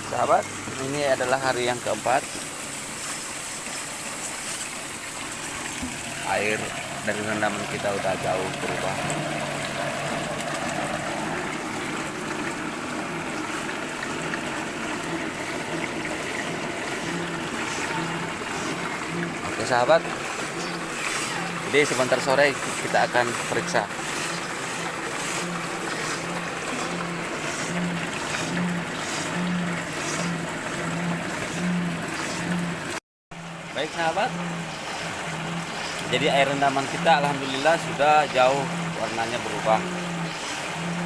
Sahabat, ini adalah hari yang keempat. Air dari rendaman kita udah jauh berubah. Oke sahabat, jadi sebentar sore kita akan periksa. Baik sahabat, jadi air rendaman kita alhamdulillah sudah jauh warnanya berubah.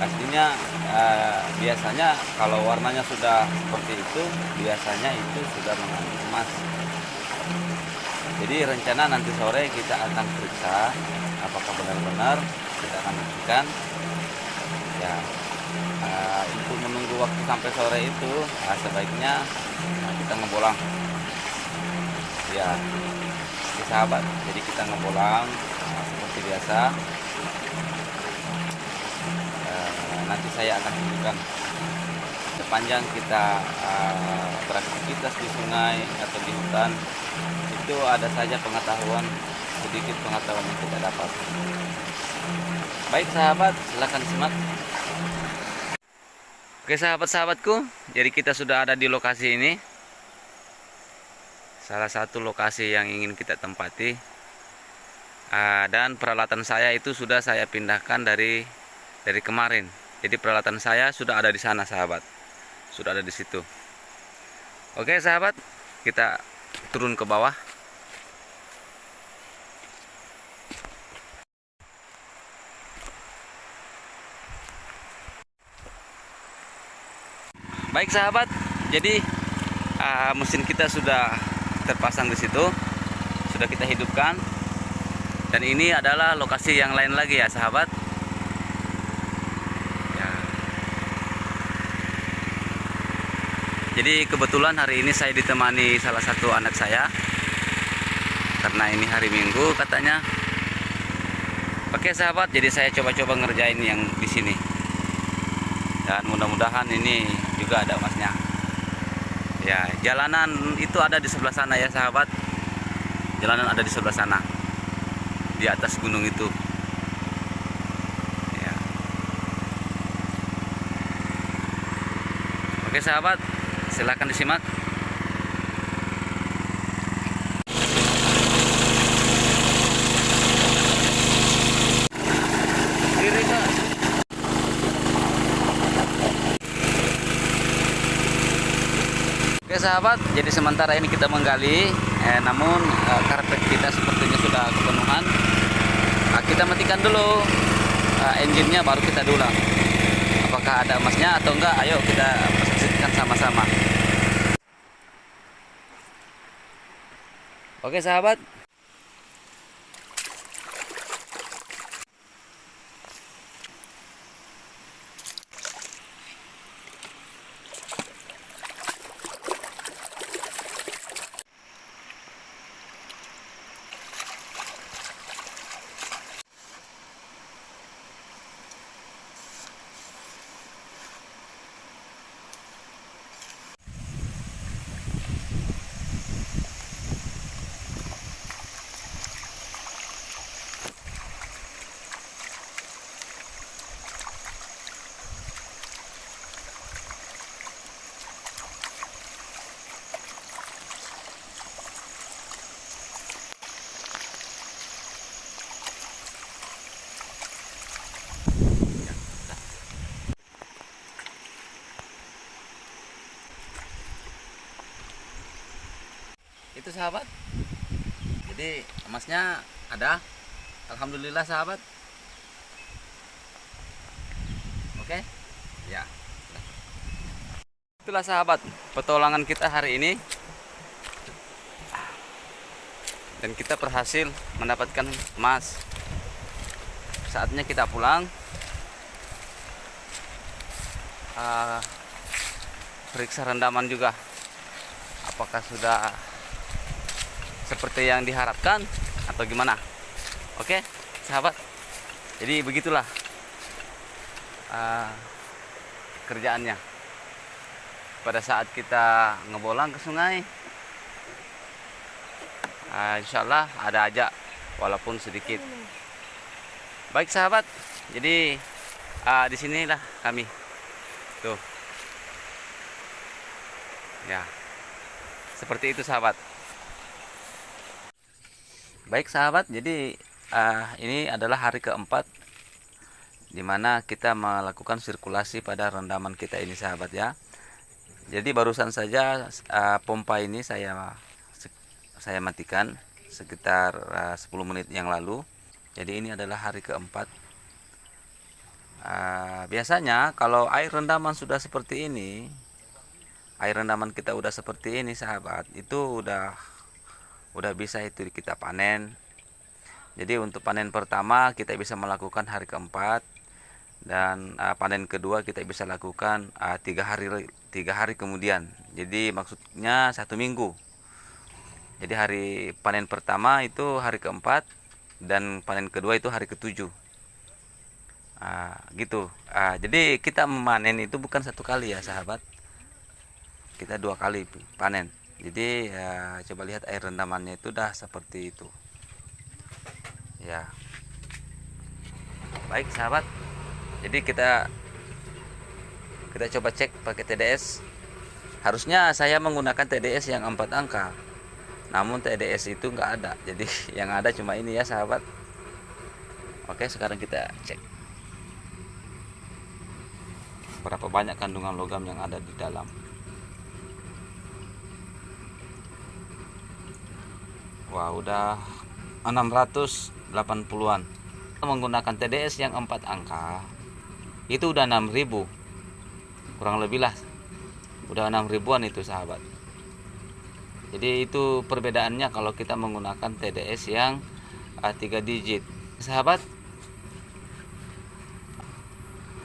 Pastinya biasanya kalau warnanya sudah seperti itu, biasanya itu sudah mengandung emas. Jadi rencana nanti sore kita akan periksa apakah benar-benar, kita akan buktikan. Ya, untuk menunggu waktu sampai sore itu sebaiknya kita ngebolang. Ya, oke sahabat, jadi kita ngebolang seperti biasa. Nanti saya akan tunjukkan sepanjang kita beraktivitas di sungai atau di hutan, itu ada saja pengetahuan, sedikit pengetahuan yang kita dapat. Baik sahabat, silakan simak. Oke sahabat-sahabatku, jadi kita sudah ada di lokasi ini, salah satu lokasi yang ingin kita tempati. Dan peralatan saya itu sudah saya pindahkan dari kemarin. Jadi peralatan saya sudah ada di sana sahabat, sudah ada di situ. Oke sahabat, kita turun ke bawah. Baik sahabat, jadi mesin kita sudah terpasang di situ, sudah kita hidupkan. Dan ini adalah lokasi yang lain lagi ya sahabat. Ya. Jadi kebetulan hari ini saya ditemani salah satu anak saya, karena ini hari Minggu katanya. Oke sahabat, jadi saya coba-coba ngerjain yang di sini. Dan mudah-mudahan ini juga ada emasnya. Ya, jalanan itu ada di sebelah sana ya sahabat. Jalanan ada di sebelah sana, di atas gunung itu. Ya. Oke sahabat, silakan disimak. Oke sahabat, jadi sementara ini kita menggali, namun karpet kita sepertinya sudah kepenuhan. Kita matikan dulu engine-nya, baru kita dulang. Apakah ada emasnya atau enggak? Ayo kita saksikan sama-sama. Oke sahabat. Itu sahabat, jadi emasnya ada, alhamdulillah sahabat. Oke ya, itulah sahabat petualangan kita hari ini, dan kita berhasil mendapatkan emas. Saatnya kita pulang, periksa rendaman juga, apakah sudah seperti yang diharapkan atau gimana. Oke sahabat, jadi begitulah kerjaannya. pada saat kita ngebolang ke sungai, insya Allah ada aja walaupun sedikit. Baik sahabat, jadi di sinilah kami tuh ya, seperti itu sahabat. Baik sahabat, jadi ini adalah hari keempat dimana kita melakukan sirkulasi pada rendaman kita ini sahabat ya. Jadi barusan saja pompa ini saya matikan sekitar 10 menit yang lalu. Jadi ini adalah hari keempat. Biasanya kalau air rendaman sudah seperti ini, air rendaman kita udah seperti ini sahabat, itu udah bisa itu kita panen. Jadi untuk panen pertama kita bisa melakukan hari keempat, dan panen kedua kita bisa lakukan 3 hari kemudian. Jadi maksudnya 1 minggu. Jadi hari panen pertama itu hari keempat, dan panen kedua itu hari ketujuh. Gitu. Jadi kita memanen itu bukan 1 kali ya sahabat, kita 2 kali panen. Jadi coba lihat air rendamannya itu dah seperti itu ya. Baik sahabat, jadi kita coba cek pakai TDS. Harusnya saya menggunakan TDS yang 4 angka, namun TDS itu enggak ada, jadi yang ada cuma ini ya sahabat. Oke, sekarang kita cek berapa banyak kandungan logam yang ada di dalam. Wah, udah 680-an. Menggunakan TDS yang 4 angka itu udah 6.000, kurang lebih lah, udah 6.000-an itu sahabat. Jadi itu perbedaannya kalau kita menggunakan TDS yang 3 digit sahabat.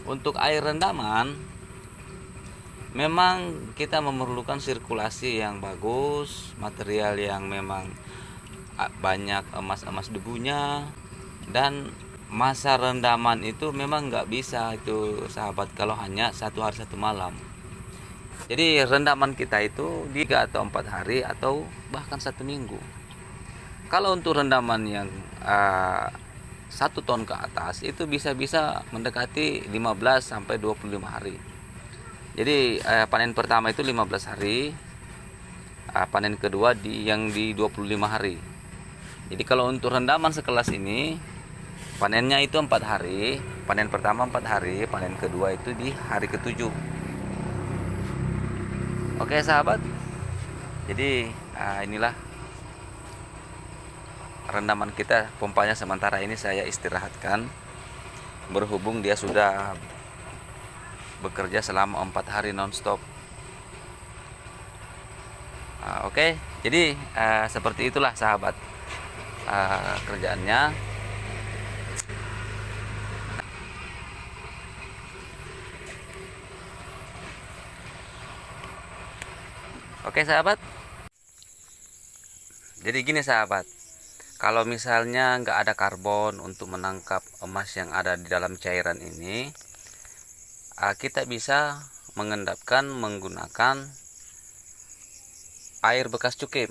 Untuk air rendaman memang kita memerlukan sirkulasi yang bagus, material yang memang banyak emas-emas debunya, dan masa rendaman itu memang nggak bisa itu sahabat kalau hanya 1 hari 1 malam. Jadi rendaman kita itu 3 atau 4 hari atau bahkan 1 minggu. Kalau untuk rendaman yang 1 ton ke atas itu bisa mendekati 15 sampai 25 hari. Jadi panen pertama itu 15 hari, panen kedua yang di 25 hari. Jadi kalau untuk rendaman sekelas ini, panennya itu 4 hari, panen pertama 4 hari, panen kedua itu di hari ke-7. Oke sahabat, jadi inilah rendaman kita. Pompanya sementara ini saya istirahatkan, berhubung dia sudah bekerja selama 4 hari nonstop. Oke, jadi seperti itulah sahabat kerjaannya. Oke sahabat, jadi gini sahabat, kalau misalnya nggak ada karbon untuk menangkap emas yang ada di dalam cairan ini, kita bisa mengendapkan menggunakan air bekas cukim.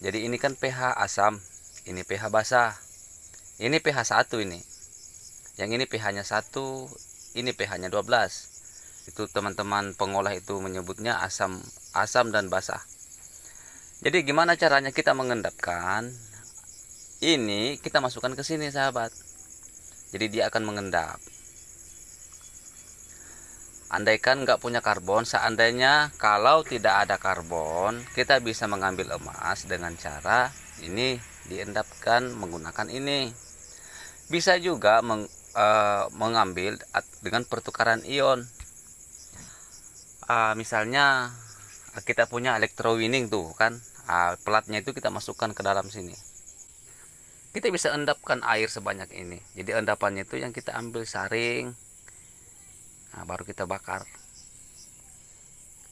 Jadi ini kan pH asam, ini pH basah, ini pH 1 ini. Yang ini pH-nya 1, ini pH-nya 12. Itu teman-teman pengolah itu menyebutnya asam dan basah. Jadi gimana caranya kita mengendapkan? Ini kita masukkan ke sini sahabat. Jadi dia akan mengendap. Andaikan nggak punya karbon, seandainya kalau tidak ada karbon, kita bisa mengambil emas dengan cara ini diendapkan menggunakan ini. Bisa juga mengambil dengan pertukaran ion. Misalnya kita punya electrowinning tuh kan, pelatnya itu kita masukkan ke dalam sini. Kita bisa endapkan air sebanyak ini. Jadi endapannya itu yang kita ambil saring. Baru kita bakar.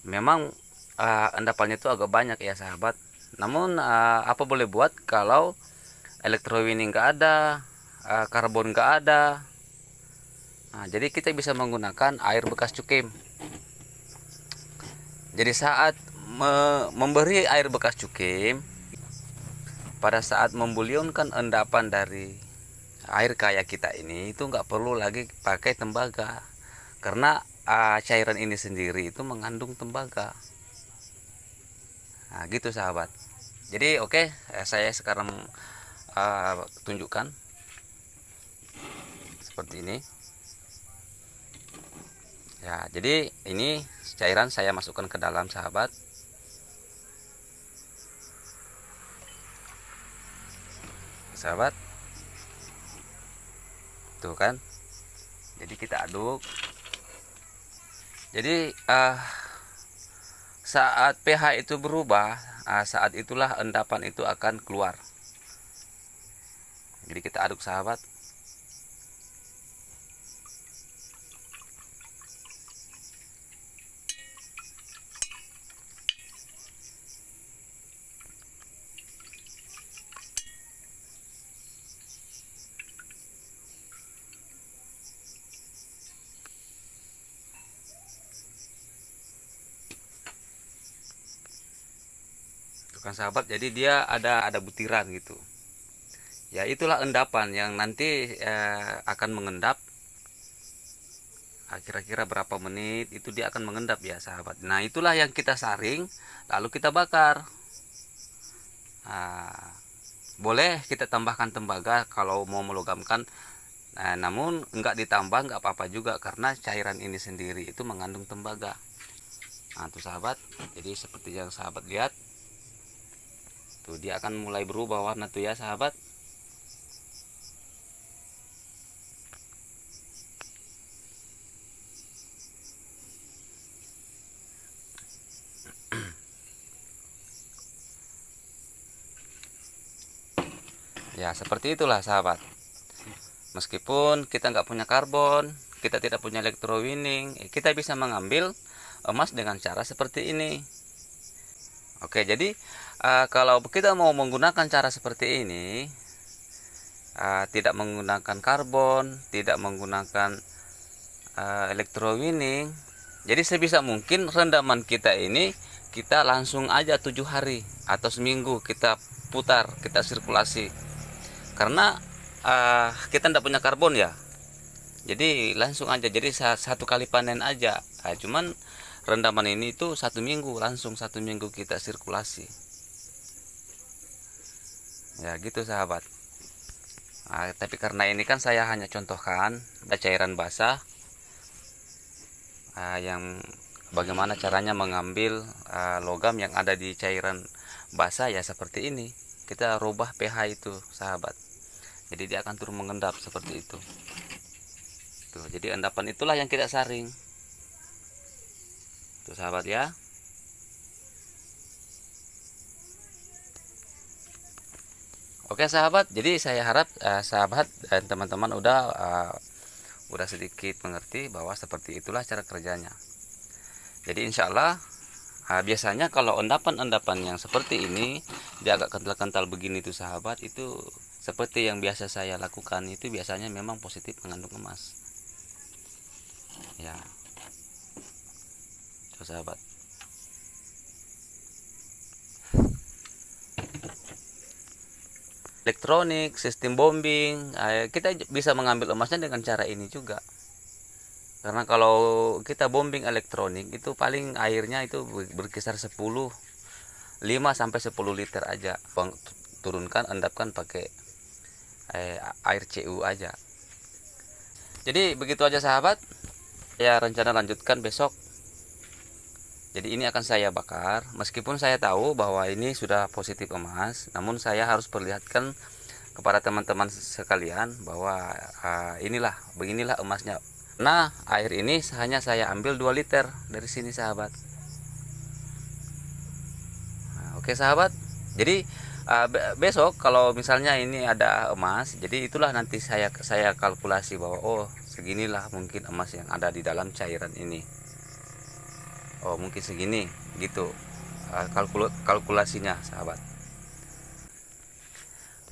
Memang endapannya itu agak banyak ya sahabat. Namun apa boleh buat kalau electrowinning nggak ada, karbon nggak ada. Jadi kita bisa menggunakan air bekas cukim. Jadi saat memberi air bekas cukim, pada saat membulyonkan endapan dari air kayak kita ini itu nggak perlu lagi pakai tembaga, karena cairan ini sendiri itu mengandung tembaga. Nah gitu sahabat. Jadi oke, saya sekarang tunjukkan seperti ini ya. Jadi ini cairan saya masukkan ke dalam sahabat. Tuh kan, jadi kita aduk. Jadi saat pH itu berubah, saat itulah endapan itu akan keluar. Jadi kita aduk sahabat. Kan sahabat, jadi dia ada butiran gitu ya. Itulah endapan yang nanti akan mengendap. Kira-kira berapa menit itu dia akan mengendap ya sahabat. Nah itulah yang kita saring lalu kita bakar. Boleh kita tambahkan tembaga kalau mau melogamkan, namun enggak ditambah nggak apa-apa juga, karena cairan ini sendiri itu mengandung tembaga. Nah tuh sahabat, jadi seperti yang sahabat lihat tuh, dia akan mulai berubah warna tuh ya sahabat. Ya seperti itulah sahabat. Meskipun kita nggak punya karbon, kita tidak punya electrowinning, kita bisa mengambil emas dengan cara seperti ini. Oke, jadi kalau kita mau menggunakan cara seperti ini, tidak menggunakan karbon, tidak menggunakan electrowinning, jadi sebisa mungkin rendaman kita ini kita langsung aja 7 hari atau seminggu kita putar, kita sirkulasi. Karena kita tidak punya karbon ya, jadi langsung aja, jadi satu kali panen aja. Cuman rendaman ini itu 1 minggu, langsung 1 minggu kita sirkulasi ya gitu sahabat. Tapi karena ini kan saya hanya contohkan ada cairan basah, yang bagaimana caranya mengambil logam yang ada di cairan basah ya seperti ini. Kita rubah pH itu sahabat, jadi dia akan turun mengendap seperti itu tuh. Jadi endapan itulah yang kita saring tuh sahabat ya. Oke sahabat, jadi saya harap sahabat dan teman-teman udah sedikit mengerti bahwa seperti itulah cara kerjanya. Jadi insya Allah biasanya kalau endapan-endapan yang seperti ini dia agak kental-kental begini tuh sahabat, itu seperti yang biasa saya lakukan, itu biasanya memang positif mengandung emas ya tuh sahabat. Elektronik, sistem bombing, kita bisa mengambil emasnya dengan cara ini juga. Karena kalau kita bombing elektronik itu paling airnya itu berkisar 5 sampai 10 liter aja. Turunkan, endapkan pakai air CU aja. Jadi begitu aja sahabat. Ya rencana lanjutkan besok. Jadi ini akan saya bakar. Meskipun saya tahu bahwa ini sudah positif emas, namun saya harus perlihatkan kepada teman-teman sekalian bahwa beginilah emasnya. Nah air ini hanya saya ambil 2 liter dari sini sahabat. Oke sahabat, jadi besok kalau misalnya ini ada emas, jadi itulah nanti saya kalkulasi bahwa oh seginilah mungkin emas yang ada di dalam cairan ini. Oh mungkin segini gitu kalkulasinya sahabat.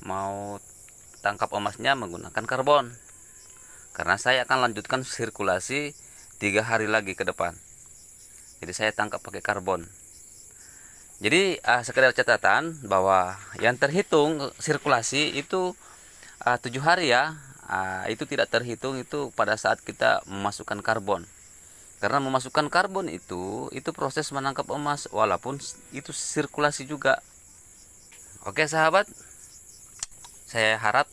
Mau tangkap emasnya menggunakan karbon, karena saya akan lanjutkan sirkulasi 3 hari lagi ke depan. Jadi saya tangkap pakai karbon. Jadi sekedar catatan bahwa yang terhitung sirkulasi itu 7 hari ya. Itu tidak terhitung itu pada saat kita memasukkan karbon. Karena memasukkan karbon itu proses menangkap emas walaupun itu sirkulasi juga. Oke sahabat, saya harap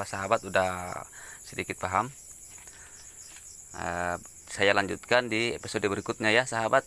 sahabat udah sedikit paham. Saya lanjutkan di episode berikutnya ya sahabat.